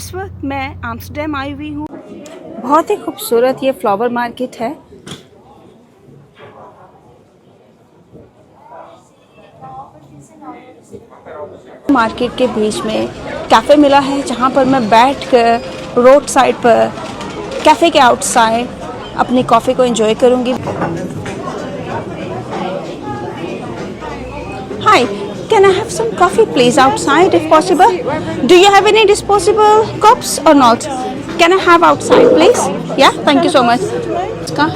इस वक्त मैं एम्स्टर्डम आई हुई हूँ। बहुत ही खूबसूरत ये फ्लावर मार्केट है। मार्केट के बीच में कैफ़े मिला है जहाँ पर मैं बैठकर रोड साइड पर कैफ़े के आउटसाइड अपनी कॉफ़ी को एंजॉय करूँगी। हाय, can I have some coffee please outside if possible? Do you have any disposable cups or not? Can I have outside please? Yeah, thank you so much. इसका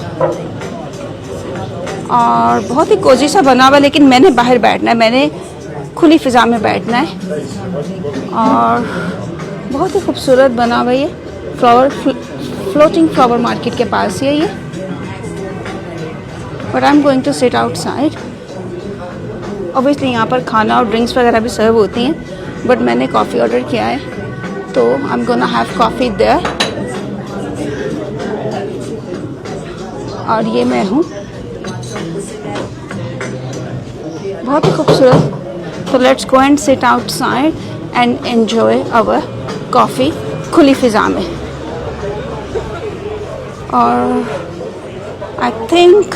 और बहुत ही Cozi सा बना हुआ, लेकिन मैंने बाहर बैठना है, मैंने खुली फ़िज़ा में बैठना है। और बहुत ही खूबसूरत बना हुआ ये फ्लोटिंग फ्लावर मार्केट के पास ही है ये। But I am going to sit outside. Obviously यहाँ पर खाना और ड्रिंक्स वगैरह भी सर्व होती हैं, बट मैंने कॉफ़ी ऑर्डर किया है तो I am gonna have coffee there. और ये मैं हूँ, बहुत ही खूबसूरत। तो let's go and sit outside and enjoy our coffee खुली फ़िज़ा में। और आई थिंक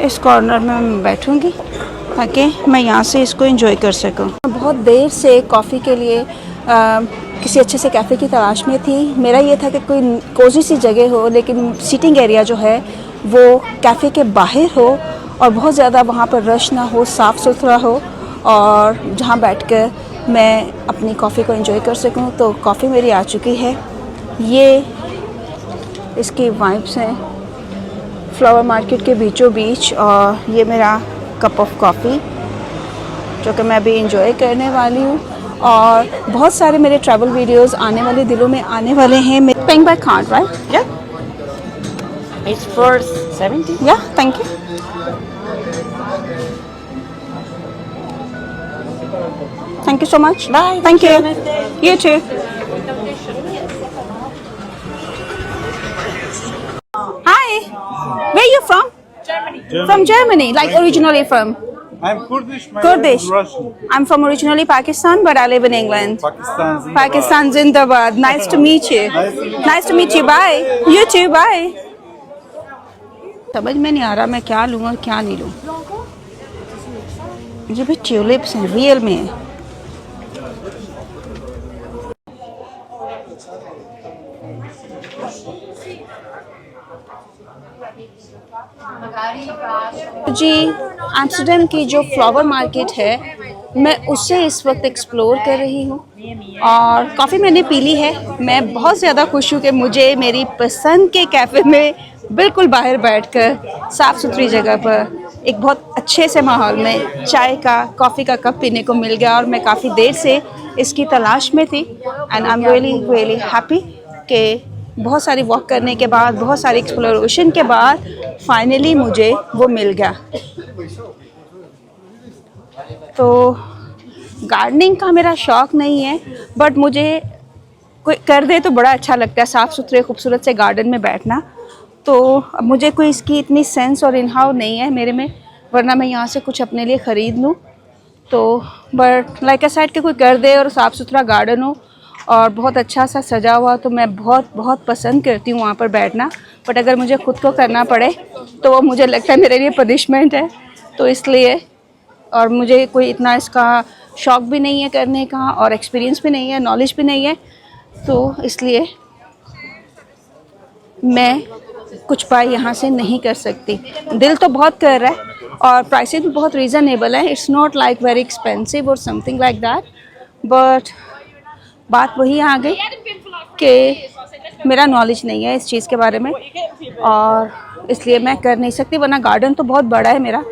इस कॉर्नर में मैं बैठूंगी ताकि मैं यहाँ से इसको एंजॉय कर सकूँ। बहुत देर से कॉफ़ी के लिए किसी अच्छे से कैफ़े की तलाश में थी। मेरा ये था कि कोई कोजी सी जगह हो, लेकिन सीटिंग एरिया जो है वो कैफ़े के बाहर हो और बहुत ज़्यादा वहाँ पर रश ना हो, साफ़ सुथरा हो, और जहाँ बैठकर मैं अपनी कॉफ़ी को एंजॉय कर सकूँ। तो कॉफ़ी मेरी आ चुकी है। ये इसकी वाइब्स हैं फ्लावर मार्केट के बीचों बीच, और ये मेरा कप ऑफ कॉफ़ी जो कि मैं अभी इंजॉय करने वाली हूँ। और बहुत सारे मेरे ट्रैवल वीडियोस आने वाले दिनों में आने वाले हैं। Paying by card, right? Yeah, it's for 70. Yeah thank you. Thank you so much. Bye. Thank you. Have a nice day. You too. Hi. Where you from? Germany. From Germany. Like originally from? I'm Kurdish. My Kurdish. wife is Russian. I'm from originally Pakistan, but I live in England. Pakistan. Zindabad. Pakistan Zindabad. Nice to meet you. Nice to meet you. Bye. You too. Bye. समझ में नहीं आ रहा मैं क्या लूँ और क्या नहीं लूँ। मुझे भी ट्यूलिप्स हैं, रियल में है। जी, एम्स्टर्डम की जो फ्लावर मार्केट है मैं उससे इस वक्त एक्सप्लोर कर रही हूँ, और कॉफ़ी मैंने पी ली है। मैं बहुत ज़्यादा खुश हूँ कि मुझे मेरी पसंद के कैफ़े में बिल्कुल बाहर बैठकर साफ़ सुथरी जगह पर एक बहुत अच्छे से माहौल में चाय का, कॉफ़ी का कप पीने को मिल गया। और मैं काफ़ी देर से इसकी तलाश में थी, and I am really happy कि बहुत सारी वॉक करने के बाद, बहुत सारी एक्सप्लोरेशन के बाद फाइनली मुझे वो मिल गया। तो गार्डनिंग का मेरा शौक़ नहीं है, बट मुझे कोई कर दे तो बड़ा अच्छा लगता है साफ़ सुथरे खूबसूरत से गार्डन में बैठना। तो अब मुझे कोई इसकी इतनी सेंस और इनहाउ नहीं है मेरे में, वरना मैं यहाँ से कुछ अपने लिए ख़रीद लूँ। तो बट लाइक अ साइड के कोई कर दे और साफ़ सुथरा गार्डन हो और बहुत अच्छा सा सजा हुआ, तो मैं बहुत बहुत पसंद करती हूँ वहाँ पर बैठना। बट अगर मुझे ख़ुद को करना पड़े तो वो मुझे लगता है मेरे लिए पनिशमेंट है। तो इसलिए, और मुझे कोई इतना इसका शौक़ भी नहीं है करने का, और एक्सपीरियंस भी नहीं है, नॉलेज भी नहीं है, तो इसलिए मैं कुछ बाय यहाँ से नहीं कर सकती। दिल तो बहुत कर रहा है और प्राइसेस भी बहुत रीज़नेबल है। It's not like very expensive और समथिंग लाइक दैट, बट बात वही आ गई कि मेरा नॉलेज नहीं है इस चीज़ के बारे में, और इसलिए मैं कर नहीं सकती। वरना गार्डन तो बहुत बड़ा है मेरा,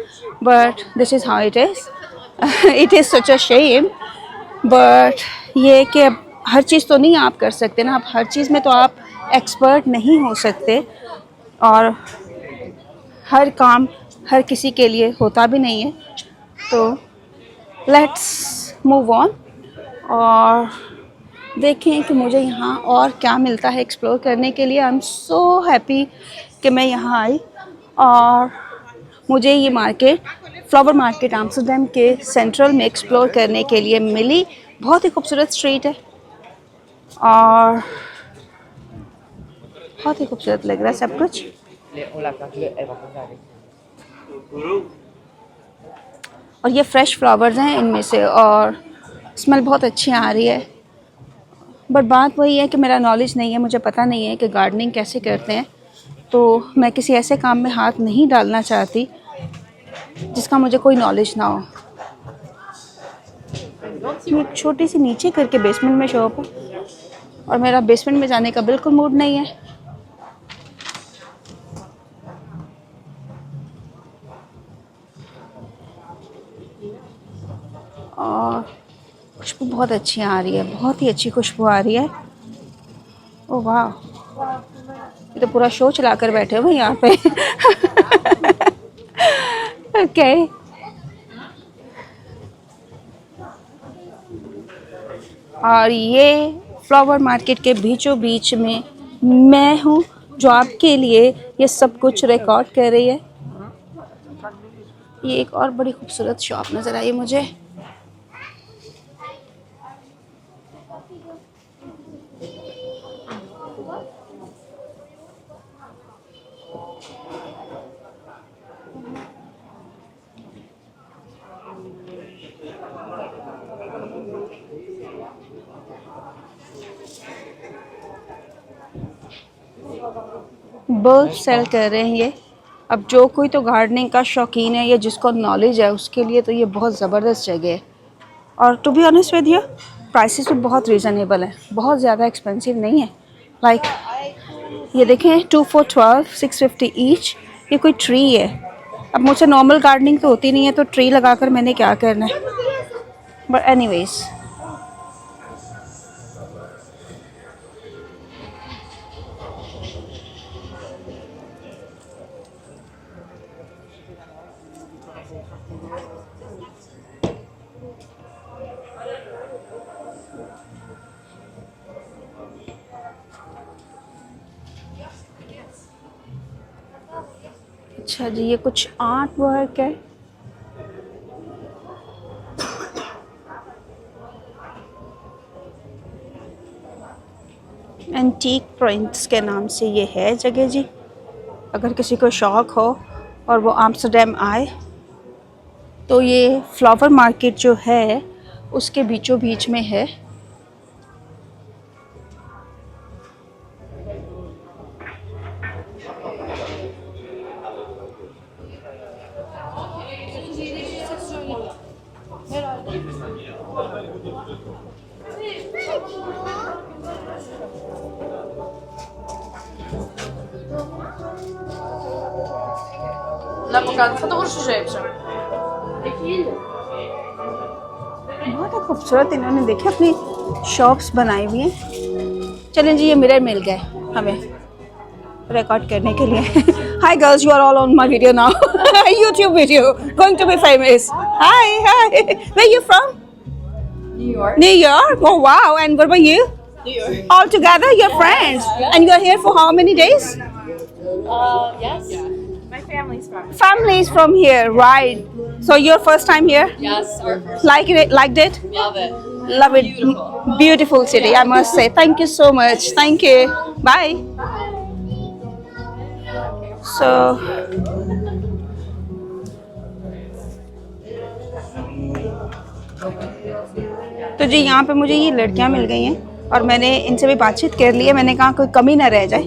but this is how it is. It is such a shame, but ये कि अब हर चीज़ तो नहीं आप कर सकते ना। आप हर चीज़ में तो आप एक्सपर्ट नहीं हो सकते, और हर काम हर किसी के लिए होता भी नहीं है। तो लेट्स मूव ऑन और देखें कि मुझे यहाँ और क्या मिलता है एक्सप्लोर करने के लिए। आई एम सो हैप्पी कि मैं यहाँ आई, और मुझे ये मार्केट, फ्लावर मार्केट एम्स्टर्डम के सेंट्रल में एक्सप्लोर करने के लिए मिली। बहुत ही खूबसूरत स्ट्रीट है और बहुत ही खूबसूरत लग रहा है सब कुछ। और ये फ्रेश फ्लावर्स हैं इनमें से और स्मेल बहुत अच्छी आ रही है। बट बात वही है कि मेरा नॉलेज नहीं है, मुझे पता नहीं है कि गार्डनिंग कैसे करते हैं, तो मैं किसी ऐसे काम में हाथ नहीं डालना चाहती जिसका मुझे कोई नॉलेज ना हो। ये एक छोटी सी नीचे करके बेसमेंट में शॉप है और मेरा बेसमेंट में जाने का बिल्कुल मूड नहीं है। और खुशबू बहुत अच्छी आ रही है, बहुत ही अच्छी खुशबू आ रही है। ओह वाह, ये तो पूरा शो चला कर बैठे हो भाई यहाँ पे। ओके और ये फ्लावर मार्केट के बीचों बीच में मैं हूँ जो आपके लिए ये सब कुछ रिकॉर्ड कर रही है। ये एक और बड़ी खूबसूरत शॉप नज़र आई मुझे। बल्ब सेल कर रहे हैं ये। अब जो कोई तो गार्डनिंग का शौकीन है या जिसको नॉलेज है उसके लिए तो ये बहुत ज़बरदस्त जगह है। और to be honest with you prices भी बहुत रीज़नेबल है, बहुत ज़्यादा एक्सपेंसिव नहीं है। लाइक ये देखें 2 for 12, 650 ईच। ये कोई ट्री है। अब मुझसे नॉर्मल गार्डनिंग तो होती नहीं है तो ट्री लगाकर मैंने क्या करना है, बट एनीवेज अच्छा जी, ये कुछ आर्ट वर्क है। एंटीक प्रिंट्स के नाम से ये है जगह जी। अगर किसी को शौक़ हो और वो आम्स्टरडैम आए तो ये फ्लावर मार्केट जो है उसके बीचों बीच में है। बहुत ही खूबसूरत इन्होंने देखे अपनी शॉप्स बनाई हुई हैं। चलें जी, ये मिरर मिल गए हमें रिकॉर्ड करने के लिए। Hi girls, you are all on my video now. YouTube video going to be famous. Hi hi, where you from? New York. Oh wow, and what about you? New York. All together, you're friends, and you're here for how many days? Yes. My family's from. Family is from here, right? So your first time here? Yes, our first. Liked it? Love it. Love it. Beautiful city, I must say. Thank you so much. Thank you. Bye. So तो जी यहाँ पे मुझे ये लड़कियाँ मिल गई हैं और मैंने इनसे भी बातचीत कर ली है। मैंने कहा कोई कमी ना रह जाए